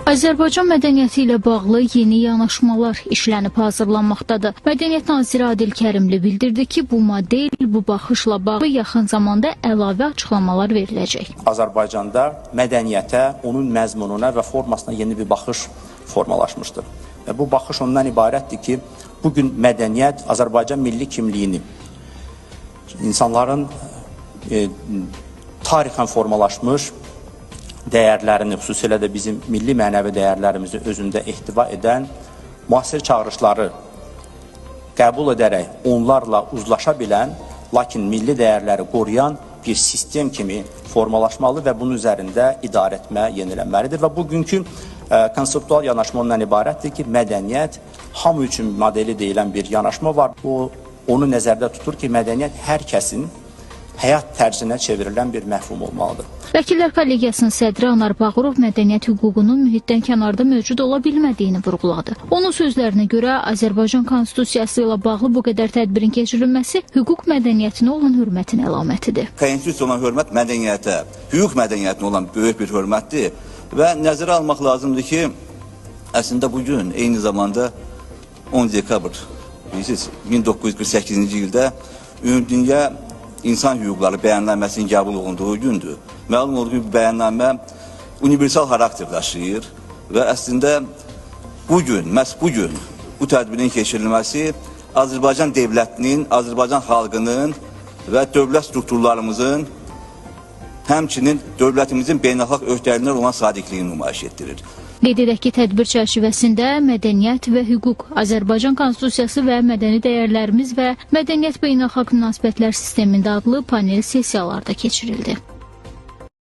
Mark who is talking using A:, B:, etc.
A: Azərbaycan mədəniyyəti ilə bağlı yeni yanaşmalar işlənib hazırlanmaqdadır. Mədəniyyət naziri Adil Kərimli bildirdi ki, bu model, bu baxışla bağlı yaxın zamanda əlavə açıqlamalar veriləcək.
B: Azərbaycanda mədəniyyətə, onun məzmununa və formasına yeni bir baxış formalaşmışdır. Və bu baxış ondan ibarətdir ki, bugün mədəniyyət Azərbaycan milli kimliyini, insanların tarixən formalaşmış dəyərlərini, xüsusilə də bizim milli mənəvi dəyərlərimizi özündə ehtiva edən müasir çağırışları qəbul edərək onlarla uzlaşa bilən, lakin milli dəyərləri qoruyan bir sistem kimi formalaşmalı və bunun üzərində idarə etmə yenilənməlidir. Və bugünkü konseptual yanaşma ondan ibarətdir ki, mədəniyyət hamı üçün modeli deyilən bir yanaşma var. Onu nəzərdə tutur ki, mədəniyyət hər kəsin həyat tərzinə çevrilən bir məfhum olmalıdır.
A: Vəkillər Kollegiyasının sədri Anar Bağırov mədəniyyət hüququnun mühitdən kənarda mövcud ola bilmədiyini vurğuladı. Onun sözlərinə görə Azərbaycan Konstitusiyası ilə bağlı bu qədər tədbirin keçirilməsi hüquq mədəniyyətinə olan hörmətin əlamətidir.
C: Konstitusiyaya olan hörmət mədəniyyətə, hüquq mədəniyyətinə olan böyük bir hörmətdir və nəzərə almaq lazımdır ki, əslində bugün eyni zamanda 10 dekabr 1948-ci ildə Ümumdünya İnsan hüquqları bəyannaməsinin qəbul olunduğu gündür. Məlum olduğu bir bəyannamə universal xarakter daşıyır və əslində məhz bugün bu tədbirin keçirilməsi Azərbaycan dövlətinin, Azərbaycan xalqının və dövlət strukturlarımızın, həmçinin dövlətimizin beynəlxalq öhdəliklərə olan sadiqliyini nümayiş etdirir.
A: Qeyd edək ki, tədbir çərçivəsində mədəniyyət və hüquq, Azərbaycan Konstitusiyası və mədəni dəyərlərimiz və mədəniyyət beynəlxalq münasibətlər sistemində adlı panel sessiyalarda keçirildi.